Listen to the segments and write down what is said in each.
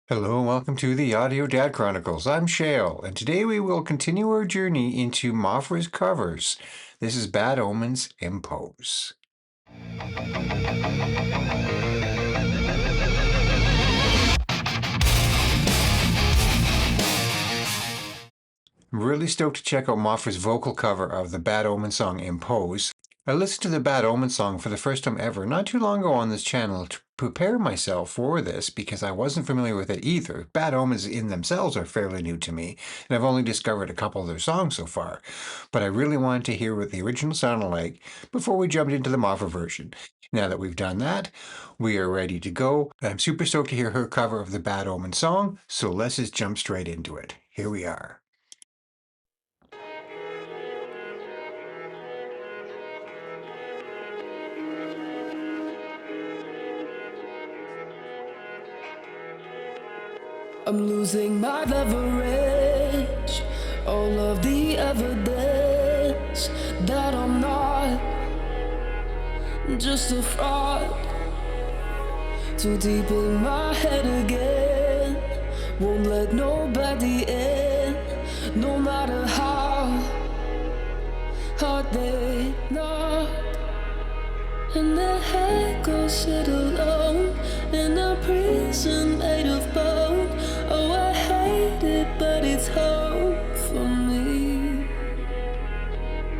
Hello and welcome to the Audio Dad Chronicles. I'm Shale, and today we will continue our journey into Maphra's covers. This is Bad Omens Impose. I'm really stoked to check out Maphra's vocal cover of the Bad Omens song Impose. I listened to the Bad Omens song for the first time ever not too long ago on this channel to prepare myself for this because I wasn't familiar with it either. Bad Omens in themselves are fairly new to me, and I've only discovered a couple of their songs so far. But I really wanted to hear what the original sounded like before we jumped into the Maphra version. Now that we've done that, we are ready to go. I'm super stoked to hear her cover of the Bad Omens song, so let's just jump straight into it. Here we are. I'm losing my leverage, all of the evidence that I'm not just a fraud. Too deep in my head again, won't let nobody in, no matter how hard they knock. And the head goes sit alone in a prison made of bone. Oh, I hate it, but it's home for me.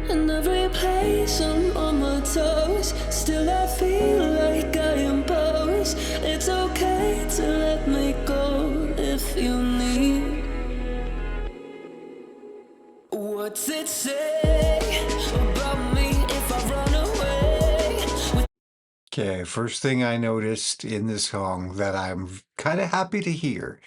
And every place I'm on my toes, still I feel like I impose. It's okay to let me go if you need. What's it say about me if I run away? Okay, first thing I noticed in this song that I'm kind of happy to hear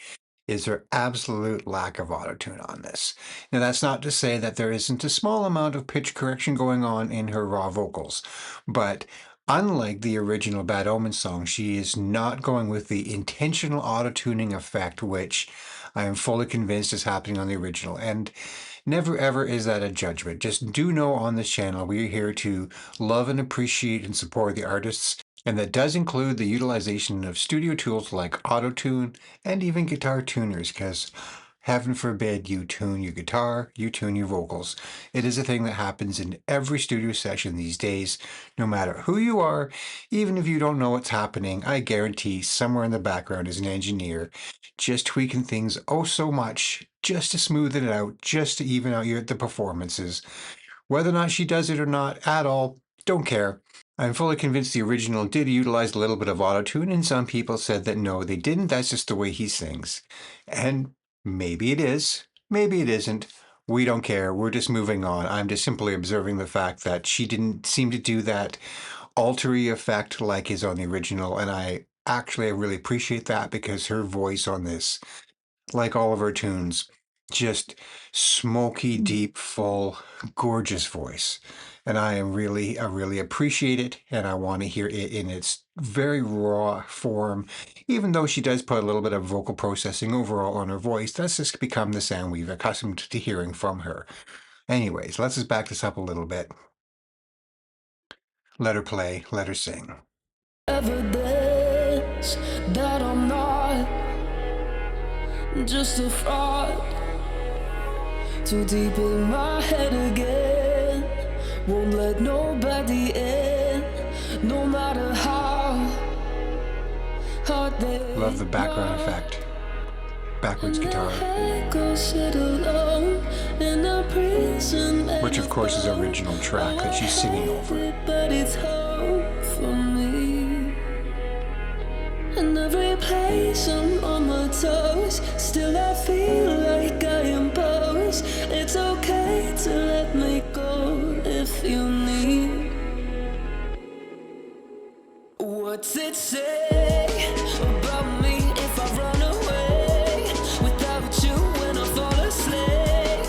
is her absolute lack of autotune on this. Now, that's not to say that there isn't a small amount of pitch correction going on in her raw vocals, but unlike the original Bad Omens song, she is not going with the intentional autotuning effect, which I am fully convinced is happening on the original. And never ever is that a judgment. Just do know on this channel, we're here to love and appreciate and support the artists. And that does include the utilization of studio tools like Auto-Tune and even guitar tuners, because heaven forbid you tune your guitar, you tune your vocals. It is a thing that happens in every studio session these days, no matter who you are, even if you don't know what's happening. I guarantee somewhere in the background is an engineer just tweaking things oh so much, just to smooth it out, just to even out the performances. Whether or not she does it or not at all, don't care. I'm fully convinced the original did utilize a little bit of autotune, and some people said that no, they didn't. That's just the way he sings. And maybe it is, maybe it isn't. We don't care. We're just moving on. I'm just simply observing the fact that she didn't seem to do that altery effect like is on the original, and I really appreciate that because her voice on this, like all of her tunes, just smoky, deep, full, gorgeous voice. And I really appreciate it, and I want to hear it in its very raw form. Even though she does put a little bit of vocal processing overall on her voice, that's just become the sound we've accustomed to hearing from her. Anyways, let's just back this up a little bit. Let her play, let her sing. Evidence that I'm not just a fraud. Too deep in my head again, won't let nobody in, no matter how hard they Love the background effect. Backwards guitar. Which of course is original track that she's singing over. But it's home for me. And every place I'm on my toes, still I feel like I impose. It's okay to let me go if you need. What's it say about me if I run away without you when I fall asleep?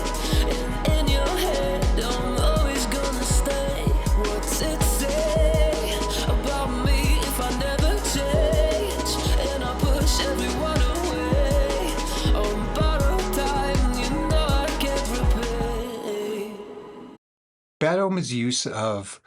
And in your head I'm always gonna stay. What's it say about me if I never change and I push everyone away? On borrowed time, you know I can't repay. Bad Omens' use of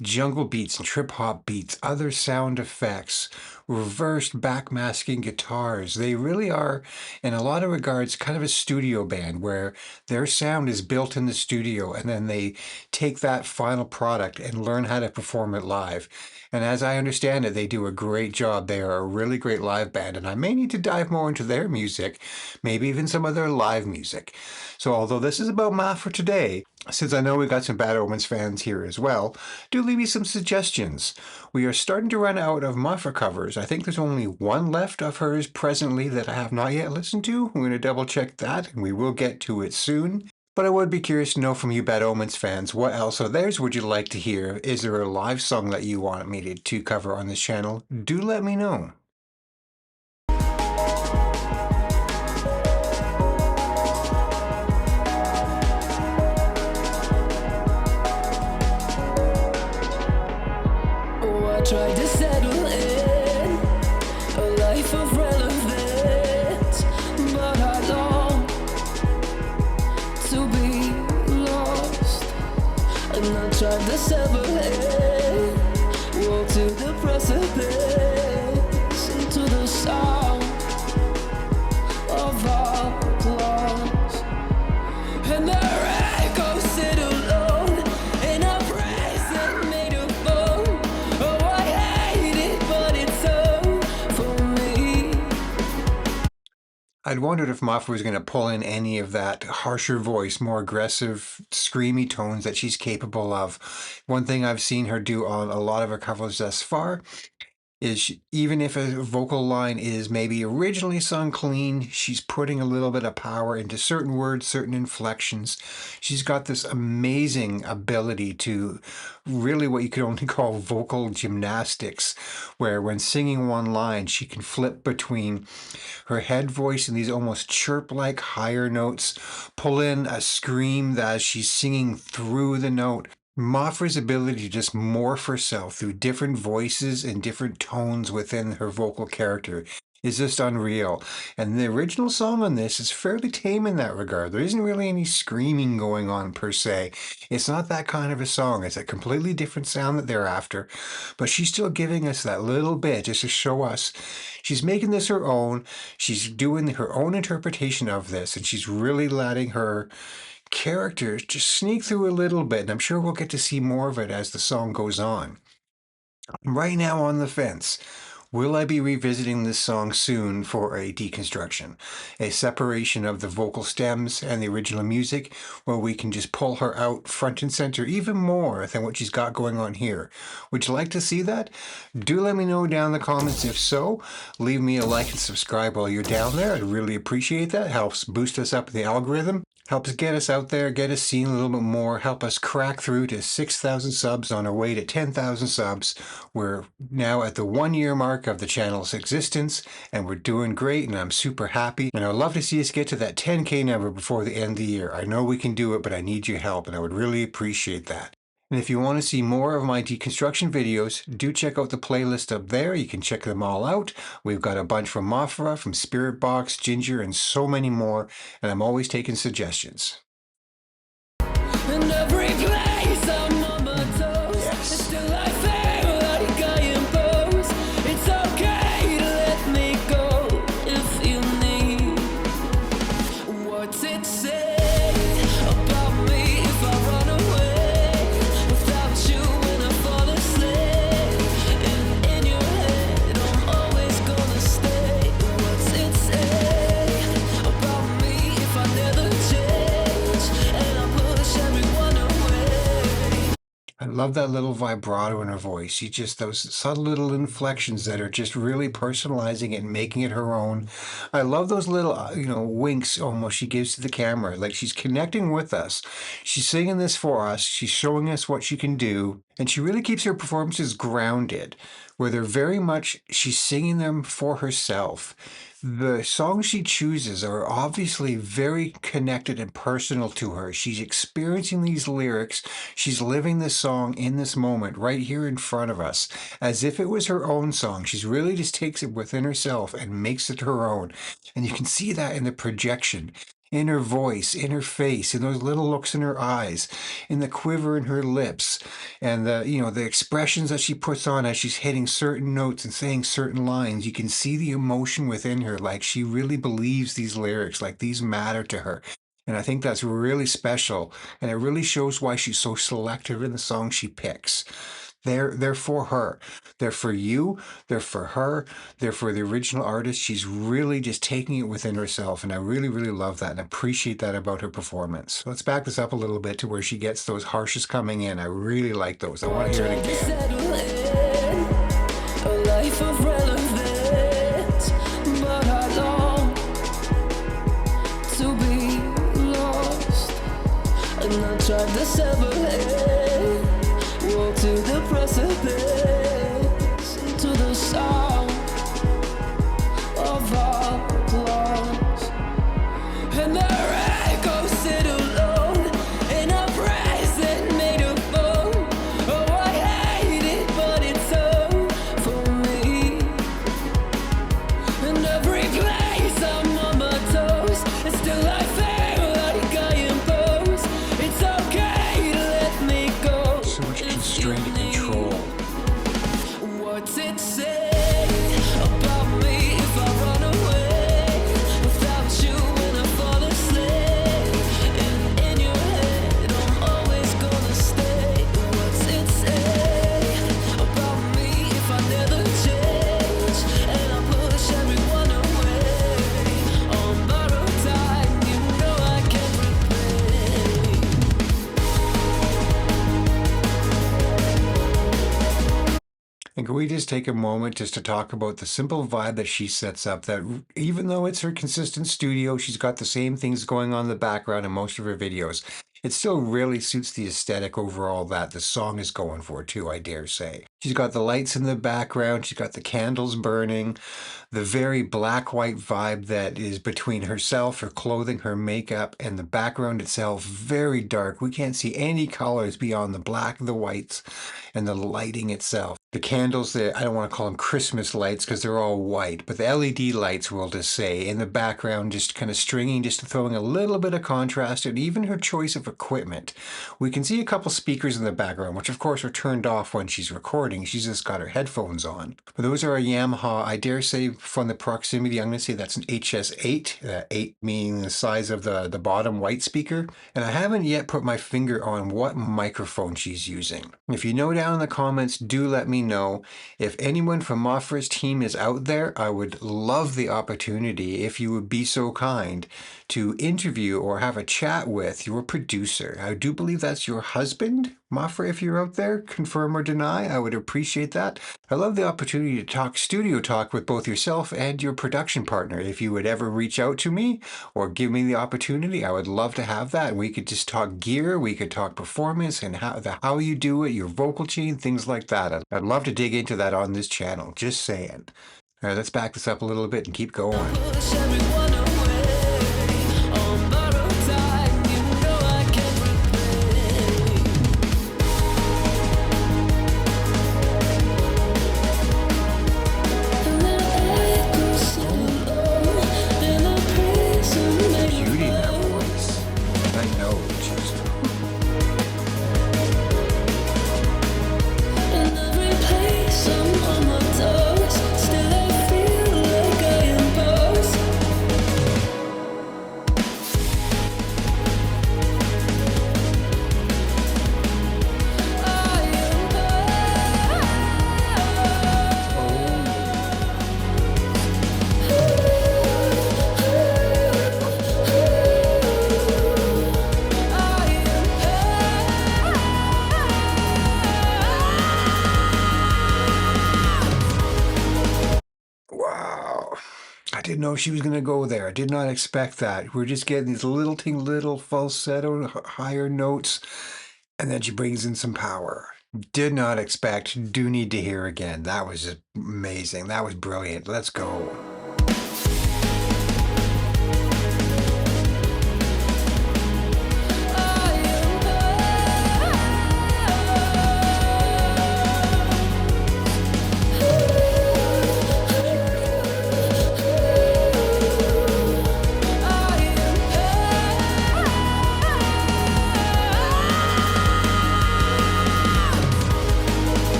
jungle beats and trip hop beats, other sound effects reversed backmasking guitars. They really are, in a lot of regards, kind of a studio band where their sound is built in the studio and then they take that final product and learn how to perform it live. And as I understand it, they do a great job. They are a really great live band, and I may need to dive more into their music, maybe even some of their live music. So although this is about Maphra today, since I know we got some Bad Omens fans here as well, do leave me some suggestions. We are starting to run out of Maphra covers. I think there's only one left of hers presently that I have not yet listened to. I'm going to double check that, and we will get to it soon. But I would be curious to know from you Bad Omens fans, what else of theirs would you like to hear? Is there a live song that you want me to cover on this channel? Do let me know. Tried to settle in a life of relevance, but I long to be lost. And I tried to sever it, walk to the precipice, into the sound of our applause. And the echoes sit alone in a present made of bone. Oh, I hate it, but it's so for me. I'd wondered if Maphra was going to pull in any of that harsher voice, more aggressive, screamy tones that she's capable of. One thing I've seen her do on a lot of her covers thus far is even if a vocal line is maybe originally sung clean, she's putting a little bit of power into certain words, certain inflections. She's got this amazing ability to really what you could only call vocal gymnastics, where when singing one line, she can flip between her head voice and these almost chirp-like higher notes, pull in a scream as she's singing through the note. Maphra's ability to just morph herself through different voices and different tones within her vocal character is just unreal. And the original song on this is fairly tame in that regard. There isn't really any screaming going on per se. It's not that kind of a song. It's a completely different sound that they're after. But she's still giving us that little bit just to show us she's making this her own. She's doing her own interpretation of this, and she's really letting her characters just sneak through a little bit, and I'm sure we'll get to see more of it as the song goes on. I'm right now on the fence. Will I be revisiting this song soon for a deconstruction? A separation of the vocal stems and the original music where we can just pull her out front and center even more than what she's got going on here. Would you like to see that? Do let me know down in the comments if so. Leave me a like and subscribe while you're down there. I'd really appreciate that. Helps boost us up in the algorithm. Helps get us out there, get us seen a little bit more, help us crack through to 6,000 subs on our way to 10,000 subs. We're now at the 1-year mark of the channel's existence, and we're doing great, and I'm super happy. And I would love to see us get to that 10K number before the end of the year. I know we can do it, but I need your help, and I would really appreciate that. And if you want to see more of my deconstruction videos, do check out the playlist up there. You can check them all out. We've got a bunch from Maphra, from Spirit Box, Ginger, and so many more. And I'm always taking suggestions. In every place I'm on my toes, Yes. and still I feel like I impose. It's okay to let me go if you need. What's it say about me if I run away without you when I fall asleep? And in your head I'm always gonna stay. What's it say about me if I never change and I push everyone away? I love that little vibrato in her voice. She just, those subtle little inflections that are just really personalizing it and making it her own. I love those little, winks almost she gives to the camera. Like she's connecting with us. She's singing this for us. She's showing us what she can do. And she really keeps her performances grounded, where they're very much, she's singing them for herself. The songs she chooses are obviously very connected and personal to her. She's experiencing these lyrics. She's living this song in this moment right here in front of us as if it was her own song. She's really just takes it within herself and makes it her own. And you can see that in the projection. in her voice, in her face, in those little looks in her eyes, in the quiver in her lips, and the expressions that she puts on as she's hitting certain notes and saying certain lines. You can see the emotion within her, like she really believes these lyrics, like these matter to her. And I think that's really special, and it really shows why she's so selective in the songs she picks. They're for her. They're for you. They're for her. They're for the original artist. She's really just taking it within herself, and I really, really love that and appreciate that about her performance. Let's back this up a little bit to where she gets those harshes coming in. I really like those. I want to hear it again. A life of relevance, but I long to be lost, and I tried to sever it. Walk to the precipice, into the sound of our applause, and their echoes sit alone in a present made of bone. Oh, I hate it, but it's so for me. And every place I'm on my toes, and still I feel like I impose. It's okay to let me go. So much constraint and control. What's it say about me if I run away without you when I fall asleep? And in your head I'm always gonna stay. What's it say about me if I never change and I push everyone away? On borrowed time, you know I can't repay. And can we just take a moment just to talk about the simple vibe that she sets up, that even though it's her consistent studio, she's got the same things going on in the background in most of her videos. It still really suits the aesthetic overall that the song is going for too, I dare say. She's got the lights in the background, she's got the candles burning, the very black-white vibe that is between herself, her clothing, her makeup, and the background itself, very dark. We can't see any colors beyond the black, the whites, and the lighting itself. The candles, I don't want to call them Christmas lights because they're all white, but the LED lights, we'll just say, in the background, just kind of stringing, just throwing a little bit of contrast, and even her choice of equipment. We can see a couple speakers in the background, which of course are turned off when she's recording. She's just got her headphones on. But those are a Yamaha, I dare say, from the proximity, I'm going to say that's an HS8, 8 meaning the size of the bottom white speaker. And I haven't yet put my finger on what microphone she's using. If you know down in the comments, do let me know. If anyone from Maphra's team is out there, I would love the opportunity, if you would be so kind, to interview or have a chat with your producer. I do believe that's your husband, Maphra, if you're out there, confirm or deny. I would appreciate that. I love the opportunity to talk studio talk with both yourself and your production partner. If you would ever reach out to me or give me the opportunity, I would love to have that. We could just talk gear, we could talk performance and how you do it, your vocal chain, things like that. I'd love to dig into that on this channel, just saying. All right, let's back this up a little bit and keep going. Push everyone away. On borrowed time, you know I can't repay. And the echoes sit alone in a prison made Beauty in that of bone. voice. I know, just In every place I'm on my toes, still I feel like I impose. wow. I didn't know she was going to go there. I did not expect that. We're just getting these little falsetto, higher notes, and then she brings in some power. Did not expect, do need to hear again. That was just amazing. That was brilliant. Let's go.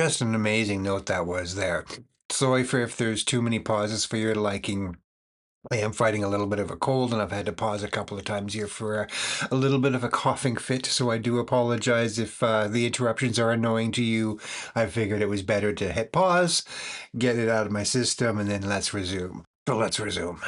Just an amazing note that was there. Sorry for if there's too many pauses for your liking. I am fighting a little bit of a cold, and I've had to pause a couple of times here for a little bit of a coughing fit, so I do apologize if the interruptions are annoying to you. I figured it was better to hit pause, get it out of my system, and then let's resume. So let's resume.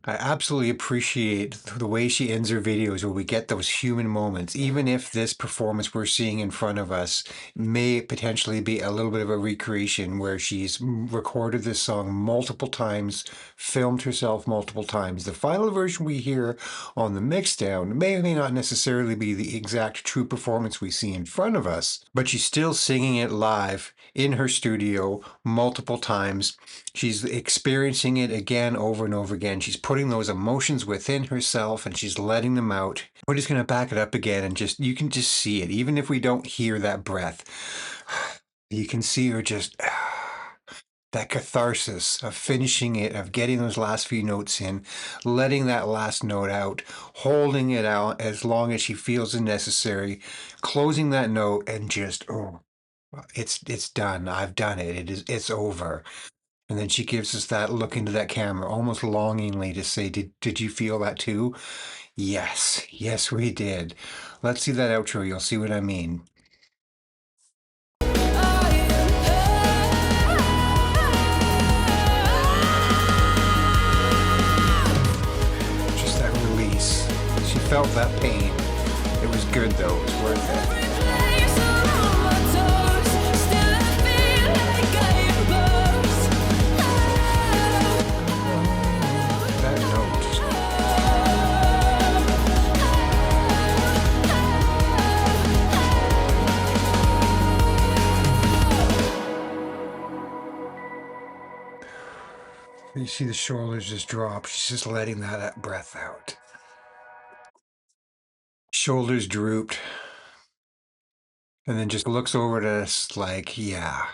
I absolutely appreciate the way she ends her videos where we get those human moments, even if this performance we're seeing in front of us may potentially be a little bit of a recreation where she's recorded this song multiple times, filmed herself multiple times. The final version we hear on the mixdown may or may not necessarily be the exact true performance we see in front of us, but she's still singing it live in her studio multiple times. She's experiencing it again over and over again. She's putting those emotions within herself and she's letting them out. We're just going to back it up again and you can just see it. Even if we don't hear that breath, you can see her just that catharsis of finishing it, of getting those last few notes in, letting that last note out, holding it out as long as she feels it necessary, closing that note and just, it's done. I've done it. It's over. And then she gives us that look into that camera, almost longingly to say, did you feel that too? Yes, yes, we did. Let's see that outro. You'll see what I mean. Just that release. She felt that pain. It was good though. It was worth it. You see the shoulders just drop. She's just letting that breath out. Shoulders drooped. And then just looks over at us like, yeah,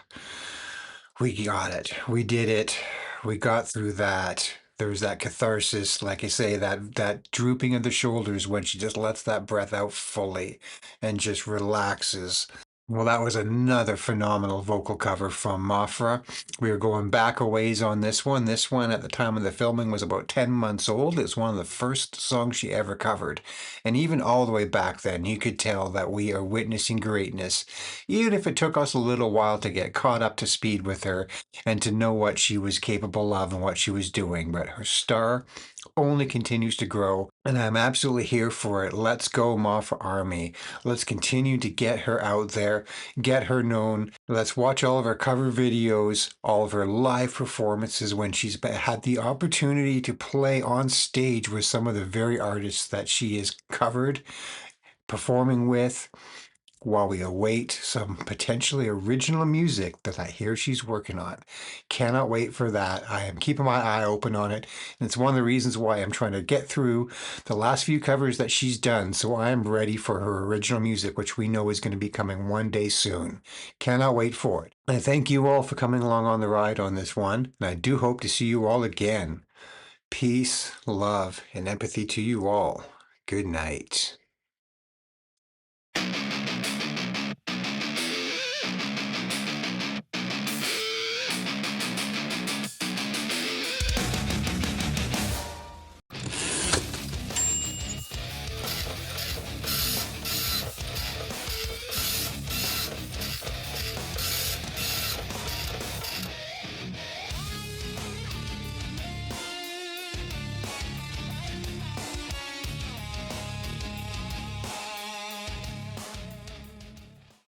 we got it. We did it. We got through that. There's that catharsis, like I say, that drooping of the shoulders when she just lets that breath out fully and just relaxes. Well, that was another phenomenal vocal cover from Maphra. We are going back a ways on this one. This one, at the time of the filming, was about 10 months old. It's one of the first songs she ever covered. And even all the way back then, you could tell that we are witnessing greatness, even if it took us a little while to get caught up to speed with her and to know what she was capable of and what she was doing. But her star only continues to grow, and I'm absolutely here for it. Let's go, Maphra Army. Let's continue to get her out there, get her known. Let's watch all of her cover videos, all of her live performances when she's had the opportunity to play on stage with some of the very artists that she has covered, performing with, while we await some potentially original music that I hear she's working on. Cannot wait for that. I am keeping my eye open on it. And it's one of the reasons why I'm trying to get through the last few covers that she's done, so I am ready for her original music, which we know is going to be coming one day soon. Cannot wait for it. I thank you all for coming along on the ride on this one, and I do hope to see you all again. Peace, love, and empathy to you all. Good night.